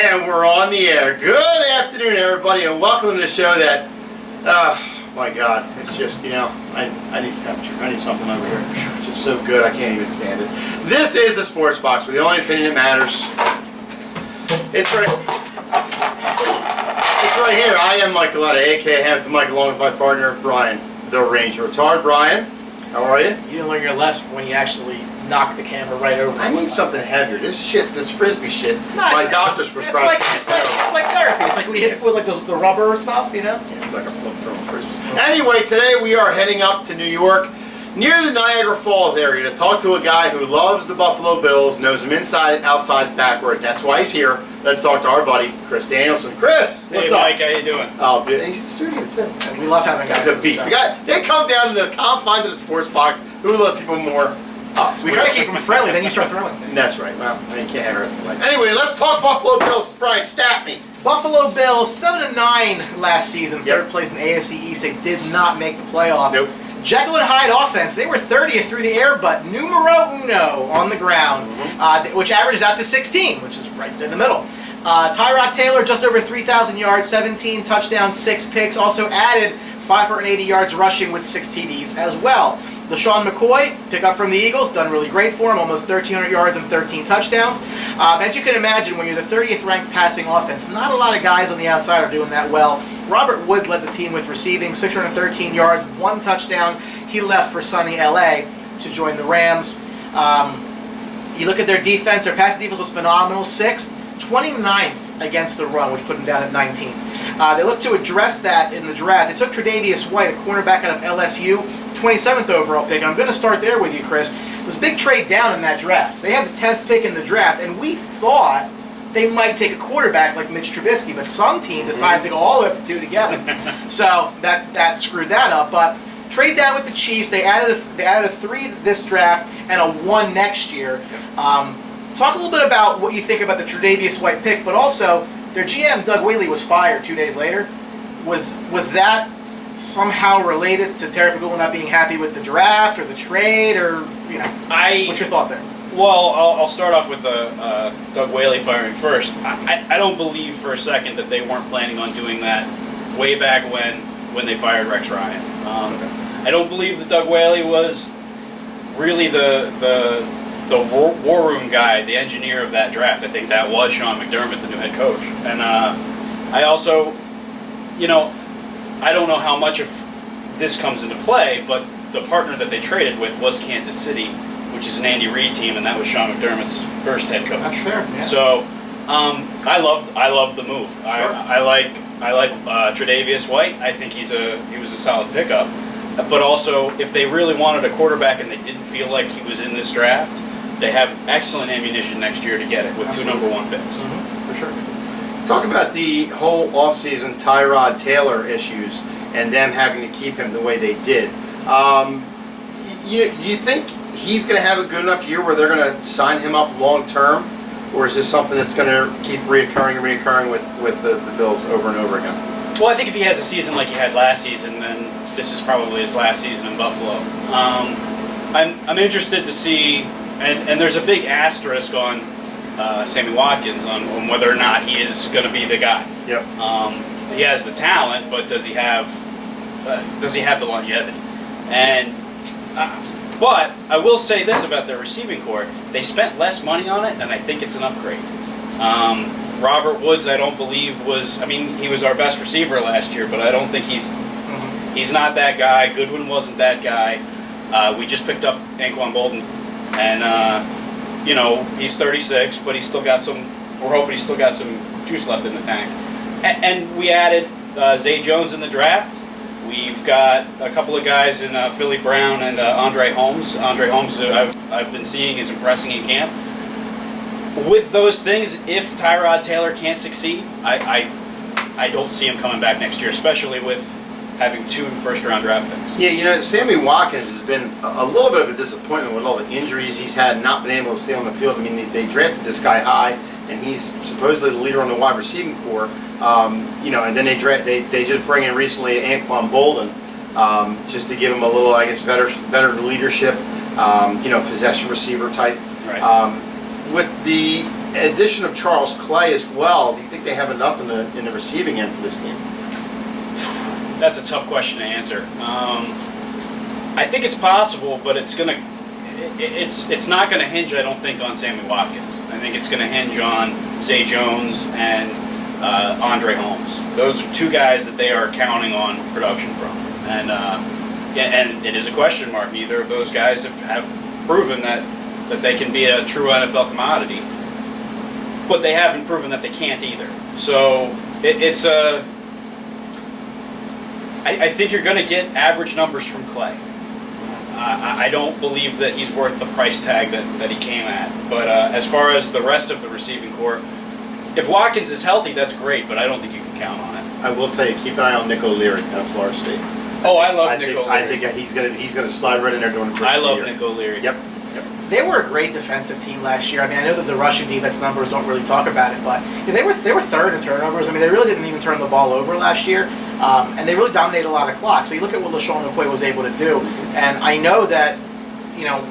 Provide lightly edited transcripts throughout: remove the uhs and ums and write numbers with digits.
And we're on the air. Good afternoon, everybody, and welcome to the show that, my God, it's just, I need temperature. I need something over here. It's just so good, I can't even stand it. This is the Sports Box, where the only opinion that matters. It's right here. I am Mike Galetta, a.k.a. Hamilton Mike, along with my partner, Brian, the Ranger. Retard. Brian, how are you? You didn't learn your lesson when you actually knocked the camera right over. I need something heavier. This frisbee shit, my doctor's prescribed. It's like therapy. It's like when you hit with like the rubber stuff, Yeah, it's like a throwing frisbees. Anyway, today we are heading up to New York, near the Niagara Falls area, to talk to a guy who loves the Buffalo Bills, knows them inside, outside, backwards. That's why he's here. Let's talk to our buddy, Chris Danielsen. Chris, what's up? Hey, Mike, how you doing? Oh, dude, he's a studio too. And we love having guys. He's a beast. The guy, they come down to the confines of the Sports Box. Who loves people more? Us. We try to keep them friendly, then you start throwing things. That's right. Well, I mean, you can't have everything like. Anyway, let's talk Buffalo Bills. Brian, stat me. Buffalo Bills 7-9 last season, third place in the AFC East. They did not make the playoffs. Nope. Jekyll and Hyde offense, they were 30th through the air, but numero uno on the ground, which averages out to 16, which is right in the middle. Tyrod Taylor, just over 3,000 yards, 17 touchdowns, 6 picks, also added 580 yards rushing with 6 TDs as well. LeSean McCoy, pickup from the Eagles, done really great for him, almost 1,300 yards and 13 touchdowns. As you can imagine, when you're the 30th ranked passing offense, not a lot of guys on the outside are doing that well. Robert Woods led the team with receiving, 613 yards, 1 touchdown. He left for sunny LA to join the Rams. You look at their defense, their passing defense was phenomenal, 6th, 29th against the run, which put them down at 19th. They look to address that in the draft. They took Tre'Davious White, a cornerback out of LSU, 27th overall pick. And I'm going to start there with you, Chris. It was a big trade down in that draft. They had the 10th pick in the draft, and we thought they might take a quarterback like Mitch Trubisky, but some team decided to go all the way up to 2 together. So that screwed that up. But trade down with the Chiefs. They added a 3 this draft and a 1 next year. Talk a little bit about what you think about the Tre'Davious White pick, but also their GM Doug Whaley was fired 2 days later. Was that somehow related to Terry Pagula not being happy with the draft or the trade, or what's your thought there? Well, I'll start off with Doug Whaley firing first. I don't believe for a second that they weren't planning on doing that way back when they fired Rex Ryan. I don't believe that Doug Whaley was really the war room guy, the engineer of that draft. I think that was Sean McDermott, the new head coach. And I also, I don't know how much of this comes into play, but the partner that they traded with was Kansas City, which is an Andy Reid team, and that was Sean McDermott's first head coach. That's fair. Yeah. So I loved the move. Sure. I like Tre'Davious White. I think he was a solid pickup. But also, if they really wanted a quarterback and they didn't feel like he was in this draft, they have excellent ammunition next year to get it with Absolutely. 2 number 1 picks. For sure. Talk about the whole offseason Tyrod Taylor issues and them having to keep him the way they did. Do you think he's going to have a good enough year where they're going to sign him up long term, or is this something that's going to keep reoccurring with the Bills over and over again? Well, I think if he has a season like he had last season, then this is probably his last season in Buffalo. I'm interested to see, and there's a big asterisk on Sammy Watkins on whether or not he is going to be the guy. Yep. He has the talent, but does he have the longevity? And but I will say this about their receiving corps: they spent less money on it, and I think it's an upgrade. Robert Woods, I don't believe was. I mean, he was our best receiver last year, but I don't think he's not that guy. Goodwin wasn't that guy. We just picked up Anquan Bolden, and he's 36, but he's still got some. We're hoping he's still got some juice left in the tank. And we added Zay Jones in the draft. We've got a couple of guys in Philly Brown and Andre Holmes. Andre Holmes, I've been seeing, is impressing in camp. With those things, if Tyrod Taylor can't succeed, I don't see him coming back next year, especially with having 2 first-round draft picks. Yeah, Sammy Watkins has been a little bit of a disappointment with all the injuries he's had, not been able to stay on the field. I mean, they drafted this guy high, and he's supposedly the leader on the wide receiving corps. And then they just bring in recently Anquan Bolden, just to give him a little, I guess, veteran leadership, possession receiver type. Right. With the addition of Charles Clay as well, do you think they have enough in the receiving end for this team? That's a tough question to answer. I think it's possible, but it's not gonna hinge, I don't think, on Sammy Watkins. I think it's gonna hinge on Zay Jones and Andre Holmes. Those are two guys that they are counting on production from, and it is a question mark. Neither of those guys have proven that they can be a true NFL commodity, but they haven't proven that they can't either. So it's a. I think you're going to get average numbers from Clay. I don't believe that he's worth the price tag that he came at. But as far as the rest of the receiving corps, if Watkins is healthy, that's great, but I don't think you can count on it. I will tell you, keep an eye on Nick O'Leary out of Florida State. I love Nick O'Leary. I think he's gonna slide right in there during the first I love year. Nick O'Leary. Yep. They were a great defensive team last year. I mean, I know that the rushing defense numbers don't really talk about it, but they were third in turnovers. I mean, they really didn't even turn the ball over last year, and they really dominated a lot of clock. So you look at what LeSean McCoy was able to do, and I know that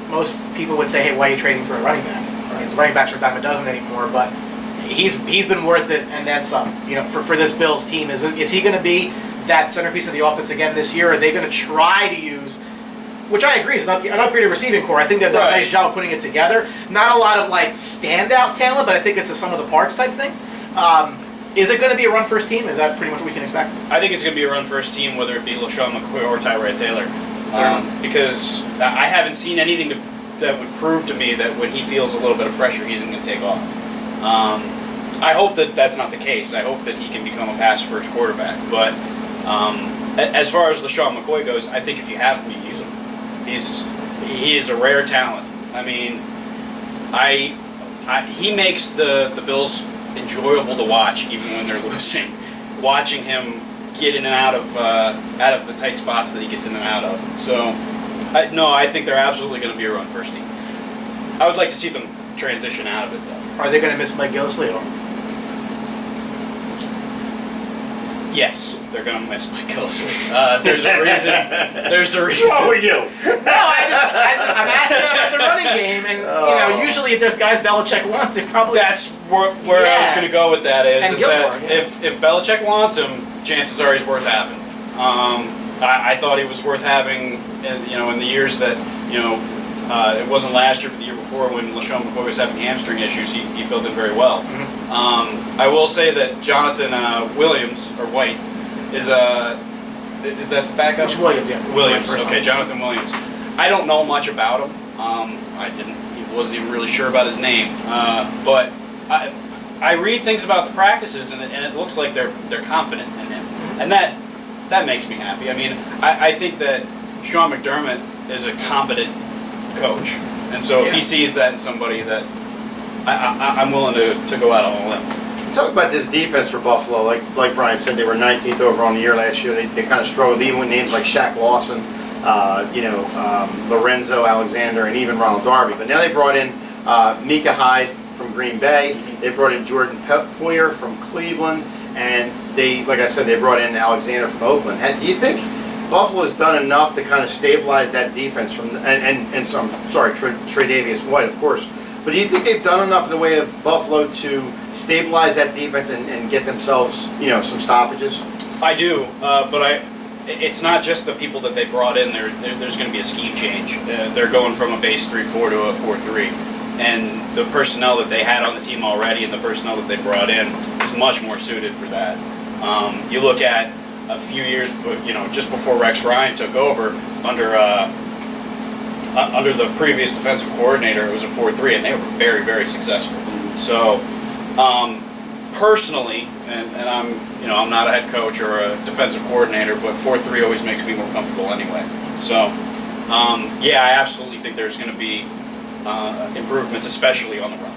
most people would say, "Hey, why are you trading for a running back?" I mean, running backs are a dime a dozen anymore, but he's been worth it, and then some. For this Bills team, is he going to be that centerpiece of the offense again this year? Or are they going to try to use? Which I agree is an upgraded receiving core. I think they've done a nice job of putting it together. Not a lot of standout talent, but I think it's a sum of the parts type thing. Is it going to be a run first team? Is that pretty much what we can expect? I think it's going to be a run first team, whether it be LeSean McCoy or Tyrod Taylor, because I haven't seen anything that would prove to me that when he feels a little bit of pressure, he's going to take off. I hope that that's not the case. I hope that he can become a pass first quarterback. But as far as LeSean McCoy goes, I think if you have him, you use him. He is a rare talent. I mean, he makes the Bills enjoyable to watch, even when they're losing. Watching him get in and out of the tight spots that he gets in and out of. So, I think they're absolutely going to be a run first team. I would like to see them transition out of it, though. Are they going to miss Mike Gillislee at all? Yes, they're going to miss Mike Gillislee. There's a reason. There's a reason. What's wrong with you? No, I'm asking about the running game, and usually if there's guys Belichick wants, they probably. That's where I was going to go with that. Is Gilmore, that if Belichick wants him, chances are he's worth having. I thought he was worth having, in the years that it wasn't last year, but the year before when LeSean McCoy was having hamstring issues, he filled in very well. Mm-hmm. I will say that Jonathan Williams or White is that the backup? Which Williams? Yeah. Williams. Okay, Jonathan Williams. I don't know much about him. Wasn't even really sure about his name, but I read things about the practices, and it looks like they're confident in him, and that makes me happy. I mean, I think that Sean McDermott is a competent coach, and so if he sees that in somebody, that I'm willing to go out on a limb. Talk about this defense for Buffalo. Like Brian said, they were 19th overall in the year last year. They kind of struggled even with names like Shaq Lawson, Lorenzo Alexander, and even Ronald Darby. But now they brought in Micah Hyde from Green Bay. They brought in Jordan Poyer from Cleveland, and like I said, they brought in Alexander from Oakland. Do you think Buffalo's done enough to kind of stabilize that defense Tre'Davious White, of course. But do you think they've done enough in the way of Buffalo to stabilize that defense and get themselves, some stoppages? I do, but it's not just the people that they brought in. There's going to be a scheme change. They're going from a base 3-4 to a 4-3, and the personnel that they had on the team already and the personnel that they brought in is much more suited for that. You look at a few years, just before Rex Ryan took over under the previous defensive coordinator, it was a 4-3, and they were very, very successful. So, personally, and I'm not a head coach or a defensive coordinator, but 4-3 always makes me more comfortable anyway. So, I absolutely think there's going to be improvements, especially on the run.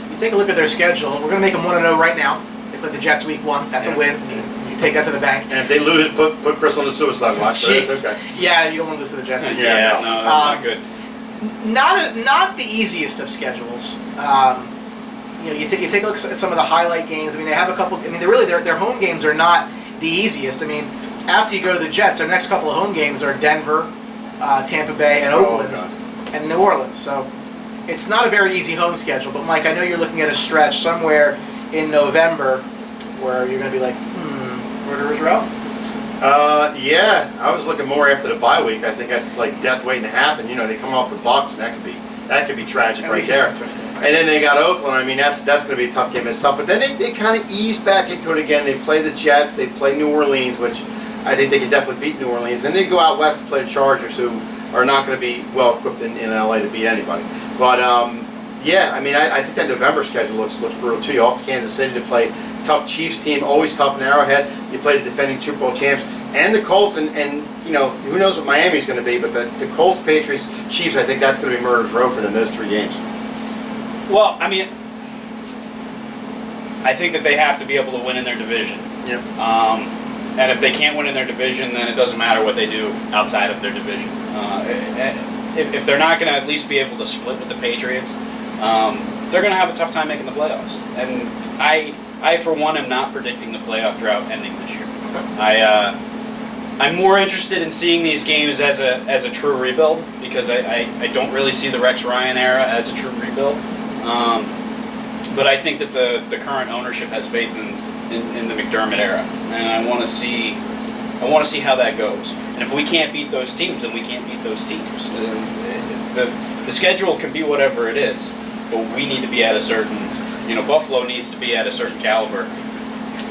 You take a look at their schedule. We're going to make them 1-0 right now. They played the Jets week 1. That's a win. You take that to the bank. And if they lose, put Chris on the suicide watch. So that's okay. Yeah, you don't want to lose to the Jets. No, that's not good. Not the easiest of schedules. You take a look at some of the highlight games. I mean, they have a couple. I mean, their home games are not the easiest. I mean, after you go to the Jets, their next couple of home games are Denver, Tampa Bay, and Oakland, and New Orleans. So it's not a very easy home schedule. But Mike, I know you're looking at a stretch somewhere in November where you're going to be like, murderer's row. Yeah, I was looking more after the bye week. I think that's like death waiting to happen. You know, they come off the Bucks, and that could be tragic right there. And then they got Oakland. I mean, that's going to be a tough game and stuff. But then they kind of ease back into it again. They play the Jets. They play New Orleans, which I think they could definitely beat New Orleans. And they go out west to play the Chargers, who are not going to be well equipped in LA to beat anybody. But yeah, I mean, I think that November schedule looks brutal too. You're off to Kansas City to play tough Chiefs team, always tough in Arrowhead. You play the defending Super Bowl champs and the Colts, and you know, who knows what Miami's going to be, but the Colts, Patriots, Chiefs, I think that's going to be murder's row for them, those 3 games. Well, I mean, I think that they have to be able to win in their division. Yep. And if they can't win in their division, then it doesn't matter what they do outside of their division. If they're not going to at least be able to split with the Patriots, they're going to have a tough time making the playoffs. And I for one, am not predicting the playoff drought ending this year. Okay. I'm more interested in seeing these games as a true rebuild, because I don't really see the Rex Ryan era as a true rebuild. But I think that the current ownership has faith in the McDermott era, and I want to see how that goes. And if we can't beat those teams, then we can't beat those teams. The schedule can be whatever it is, but we need to be at a certain, Buffalo needs to be at a certain caliber,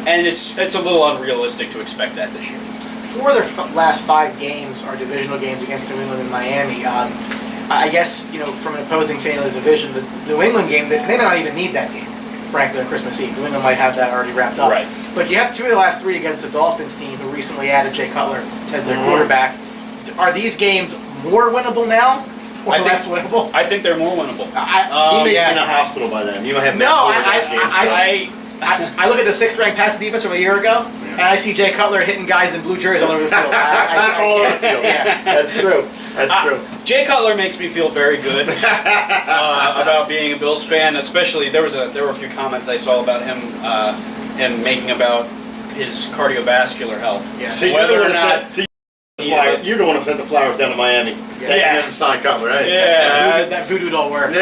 and it's a little unrealistic to expect that this year. 4 of their last 5 games are divisional games against New England and Miami. I guess, from an opposing fan of the division, the New England game, they may not even need that game, frankly, on Christmas Eve. New England might have that already wrapped up. Right. But you have 2 of the last 3 against the Dolphins team, who recently added Jay Cutler as their quarterback. Are these games more winnable now, or less winnable? I think they're more winnable. He may be in a hospital by then. You might have I look at the 6th-ranked passing defense from a year ago, and I see Jay Cutler hitting guys in blue jerseys all over the field. All over the field. Yeah, that's true. That's true. Jay Cutler makes me feel very good about being a Bills fan. Especially there were a few comments I saw about him making about his cardiovascular health. Yeah. So you're the one who sent the flowers down to Miami. Yeah. And then signed Cutler, right? Yeah. That voodoo doll works.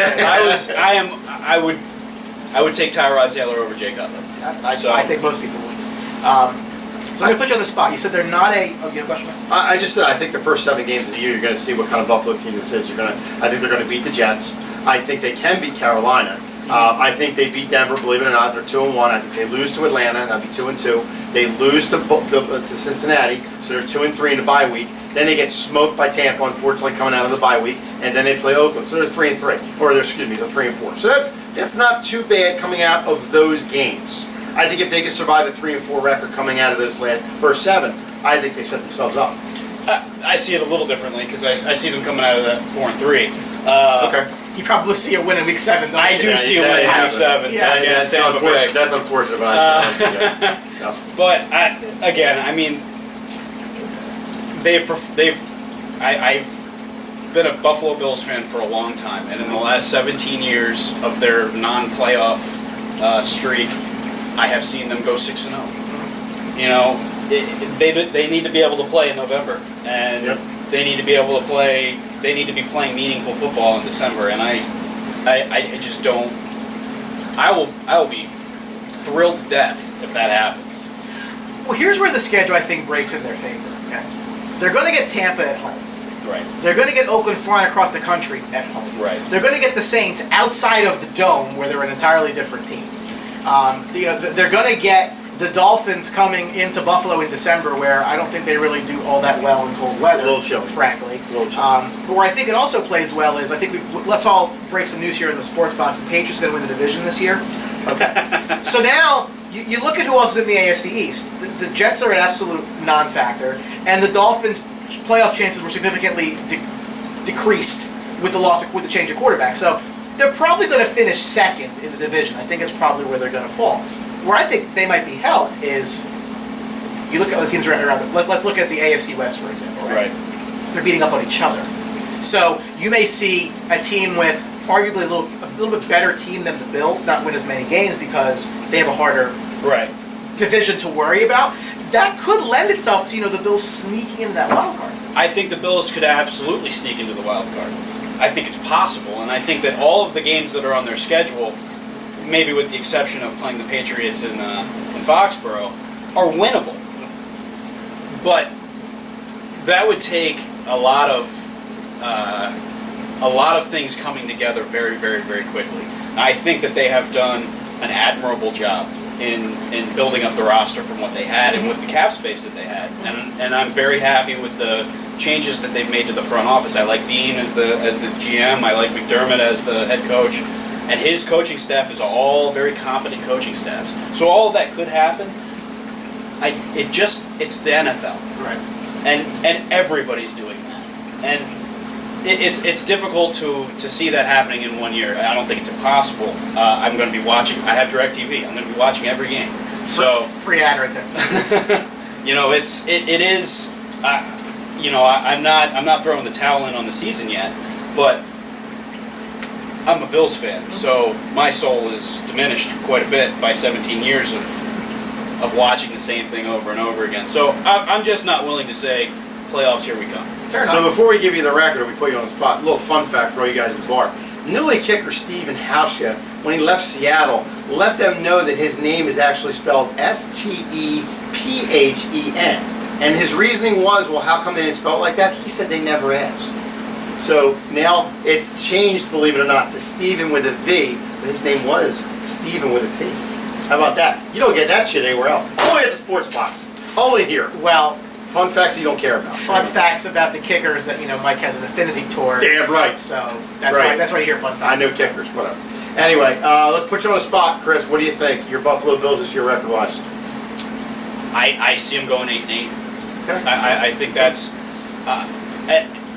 I would take Tyrod Taylor over Jay Cutler. I think most people would. So I'm going to put you on the spot. You said they're not a... Oh, you have a question? I just said I think the first 7 games of the year, you're going to see what kind of Buffalo team this is. I think they're going to beat the Jets. I think they can beat Carolina. I think they beat Denver. Believe it or not, they're 2-1. I think they lose to Atlanta. That'd be 2-2. They lose to Cincinnati, so they're 2-3 in the bye week. Then they get smoked by Tampa, unfortunately, coming out of the bye week, and then they play Oakland, so they're 3-3, or they're 3-4. So that's not too bad coming out of those games. I think if they can survive a 3-4 record coming out of those first 7, I think they set themselves up. I see it a little differently, because I see them coming out of that 4-3. Okay. You probably see a win in week 7. I do see a win in week 7 against Tampa Bay. That's unfortunate, but I see that. No. But I mean, I've been a Buffalo Bills fan for a long time, and in the last 17 years of their non-playoff streak, I have seen them go 6-0. They need to be able to play in November, and they need to be able to play. They need to be playing meaningful football in December, and I just don't. I will be thrilled to death if that happens. Well, here's where the schedule, I think, breaks in their favor. Okay, they're going to get Tampa at home. Right. They're going to get Oakland flying across the country at home. Right. They're going to get the Saints outside of the Dome, where they're an entirely different team. They're going to get the Dolphins coming into Buffalo in December, where I don't think they really do all that well in cold weather. A little chilly. Frankly. A little chilly. But where I think it also plays well is, I think let's all break some news here in the sports box. The Patriots are going to win the division this year. Okay. So now, you look at who else is in the AFC East. The Jets are an absolute non-factor, and the Dolphins' playoff chances were significantly decreased with the change of quarterback. So they're probably going to finish second in the division. I think it's probably where they're going to fall. Where I think they might be helped is, you look at the teams around. Let's look at the AFC West, for example. Right? They're beating up on each other. So you may see a team with arguably a little bit better team than the Bills not win as many games because they have a harder division to worry about. That could lend itself to the Bills sneaking into that wild card. I think the Bills could absolutely sneak into the wild card. I think it's possible, and I think that all of the games that are on their schedule, maybe with the exception of playing the Patriots in Foxborough, are winnable. But that would take a lot of things coming together very, very, very quickly. I think that they have done an admirable job in building up the roster from what they had and with the cap space that they had. And I'm very happy with the changes that they've made to the front office. I like Dean as the GM. I like McDermott as the head coach. And his coaching staff is all very competent coaching staffs. So all of that could happen. It's the NFL. Right. And everybody's doing that. And it's difficult to see that happening in 1 year. I don't think it's impossible. I'm going to be watching. I have DirecTV. I'm going to be watching every game. So free ad right there. it is. I'm not throwing the towel in on the season yet, but I'm a Bills fan, so my soul is diminished quite a bit by 17 years of watching the same thing over and over again. So I'm just not willing to say playoffs, here we come. Fair enough. So before we give you the record, we put you on the spot, a little fun fact for all you guys at the bar. Newly kicker Steven Hauschka, when he left Seattle, let them know that his name is actually spelled Stephen. And his reasoning was, well, how come they didn't spell it like that? He said they never asked. So now it's changed, believe it or not, to Steven with a V, but his name was Steven with a P. How about that? You don't get that shit anywhere else. Only at the Sports Box. Only here. Well, fun facts you don't care about. Fun facts about the kickers that Mike has an affinity towards. Damn right. So that's why you hear fun facts. I know kickers, whatever. Anyway, let's put you on the spot, Chris. What do you think? Your Buffalo Bills this year record-wise? I see them going 8-8. Okay. I think that's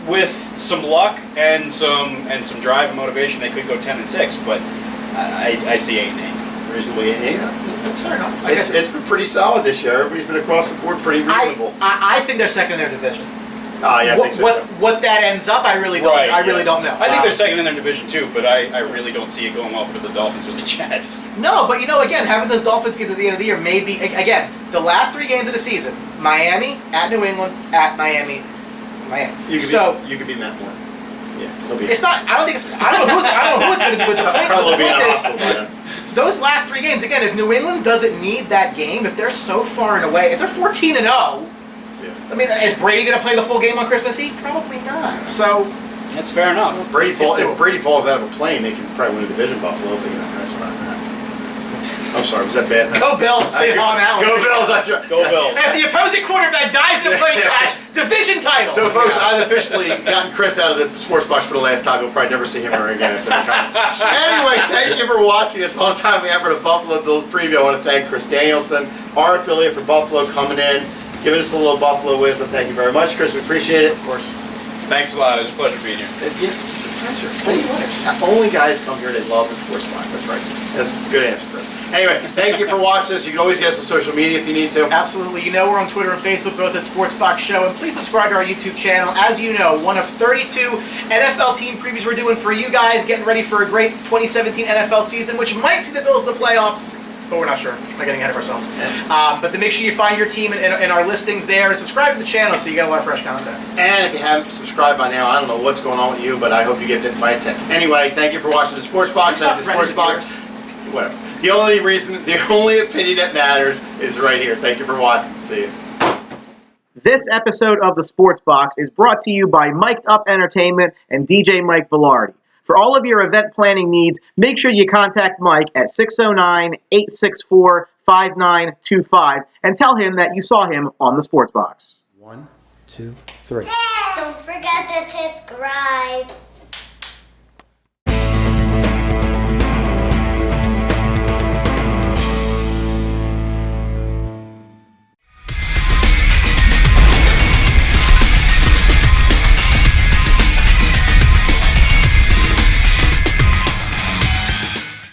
with some luck and some drive and motivation, they could go 10-6. But I see 8-8. Reasonably 8-8. That's fair enough. It's been pretty solid this year. Everybody's been across the board pretty reasonable. I think they're second in their division. Yeah, I think so. What that ends up, I really don't. Right, I really don't know. I think they're second in their division too, but I really don't see it going well for the Dolphins with the Jets. No, but again, having those Dolphins get to the end of the year, maybe again the last 3 games of the season: Miami, at New England, at Miami. You could be Matt Moore. Yeah, it's not. I don't know who it's going to be with the point. Probably The be in point a is, hospital. those last 3 games, again, if New England doesn't need that game, if they're so far and away, if they're 14-0, I mean, is Brady going to play the full game on Christmas Eve? Probably not. So that's fair enough. If Brady falls out of a plane, they can probably win a division. Buffalo, but that's not that. I'm sorry, was that bad? Go Bills! Sit on that one. Go Bills! That's right. Go Bills! If the opposing quarterback dies in a plane crash, division title. So, folks, I've officially gotten Chris out of the sports box for the last time. You'll probably never see him ever again. Anyway, thank you for watching. That's all the time we have for the Buffalo Bills preview. I want to thank Chris Danielsen, our affiliate for Buffalo, coming in, giving us a little Buffalo wisdom. Thank you very much, Chris. We appreciate it. Of course. Thanks a lot. It was a pleasure being here. It's a pleasure. Only guys come here, they love the sports box. That's right. That's a good answer, Chris. Anyway, thank you for watching us. You can always get us on social media if you need to. Absolutely. We're on Twitter and Facebook, both at Sportsbox Show. And please subscribe to our YouTube channel. As you know, one of 32 NFL team previews we're doing for you guys, getting ready for a great 2017 NFL season, which might see the Bills in the playoffs. But we're not sure. We're not getting ahead of ourselves. But to make sure you find your team in our listings there and subscribe to the channel so you get a lot of fresh content. And if you haven't subscried by now, I don't know what's going on with you, but I hope you get bit by a tick. Anyway, thank you for watching the Sports Box. The Sports Box. Whatever. The only opinion that matters is right here. Thank you for watching. See you. This episode of the Sports Box is brought to you by Mic'd Up Entertainment and DJ Mike Velarde. For all of your event planning needs, make sure you contact Mike at 609-864-5925 and tell him that you saw him on the Sports Box. 1, 2, 3. Don't forget to subscribe.